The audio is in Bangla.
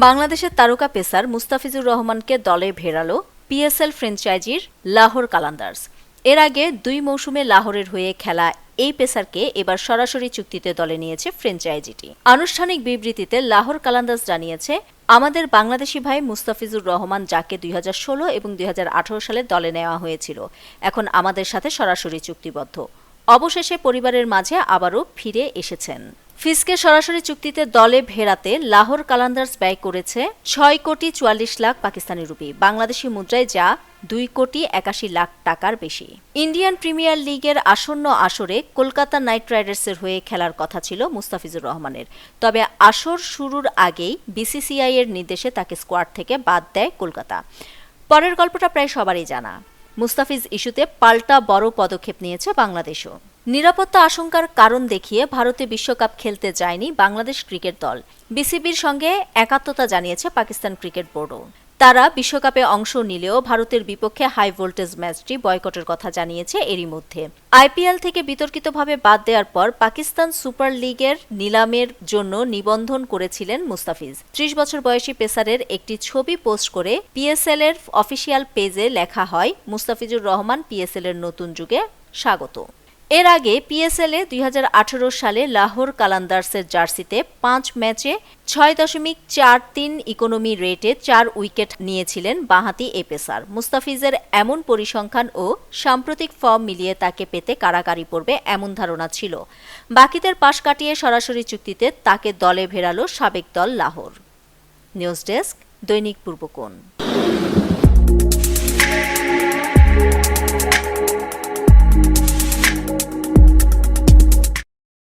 বাংলাদেশের তারকা পেসার মুস্তাফিজুর রহমানকে দলে ভেড়ালো পিএসএল ফ্র্যাঞ্চাইজির লাহোর কালান্দার্স। এর আগে ২ মৌসুমে লাহোরের হয়ে খেলা এই পেসারকে এবার সরাসরি চুক্তিতে দলে নিয়েছে ফ্র্যাঞ্চাইজিটি। আনুষ্ঠানিক বিবৃতিতে লাহোর কালান্দার্স জানিয়েছে, আমাদের বাংলাদেশি ভাই মুস্তাফিজুর রহমান, যাকে ২০১৬ এবং ২০১৮ সালে দলে নেওয়া হয়েছিল, এখন আমাদের সাথে সরাসরি চুক্তিবদ্ধ। অবশেষে পরিবারের মাঝে আবারও ফিরে এসেছেন। ফিজকে সরাসরি চুক্তিতে দলে ভেড়াতে লাহোর কালান্দার্স ব্যয় করেছে ৬,৪৪,০০,০০০ পাকিস্তানি রুপি, বাংলাদেশি মুদ্রায় যা ২,৮১,০০,০০০ টাকার বেশি। ইন্ডিয়ান প্রিমিয়ার লিগের আসন্ন আসরে কলকাতা নাইট রাইডার্সের হয়ে খেলার কথা ছিল মুস্তাফিজুর রহমানের, তবে আসর শুরুর আগেই বিসিসিআই এর নির্দেশে তাকে স্কোয়াড থেকে বাদ দেয় কলকাতা। পরের গল্পটা প্রায় সবারই জানা। মুস্তাফিজ ইস্যুতে পাল্টা বড় পদক্ষেপ নিয়েছে বাংলাদেশও। নিরাপত্তা আশঙ্কার কারণ দেখিয়ে ভারতে বিশ্বকাপ খেলতে যায়নি বাংলাদেশ ক্রিকেট দল। বিসিবির সঙ্গে একাত্মতা জানিয়েছে পাকিস্তান ক্রিকেট বোর্ডও। তারা বিশ্বকাপে অংশ নিলেও ভারতের বিপক্ষে হাই ভোল্টেজ ম্যাচটি বয়কটের কথা জানিয়েছে এরই মধ্যে। আইপিএল থেকে বিতর্কিতভাবে বাদ দেওয়ার পর পাকিস্তান সুপার লিগের নিলামের জন্য নিবন্ধন করেছিলেন মুস্তাফিজ। ৩০ বছর বয়সী পেসারের একটি ছবি পোস্ট করে পিএসএল এর অফিসিয়াল পেজে লেখা হয়, মুস্তাফিজুর রহমান পিএসএল এর নতুন যুগে স্বাগত। এর আগে পিএসএল-এ ২০১৮ সালে লাহোর কালান্দার্সের জার্সিতে ৫ ম্যাচে ৬.৪৩ ইকোনমি রেটে ৪ উইকেট নিয়েছিলেন বাঁহাতি এ পেসার। মুস্তাফিজের এমন পরিসংখ্যান ও সাম্প্রতিক ফর্ম মিলিয়ে তাকে পেতে কারাকারি পড়বে এমন ধারণা ছিল। বাকিদের পাশ কাটিয়ে সরাসরি চুক্তিতে তাকে দলে ভেড়ালো সাবেক দল লাহোর। নিউজ ডেস্ক, দৈনিক পূর্বকোণ।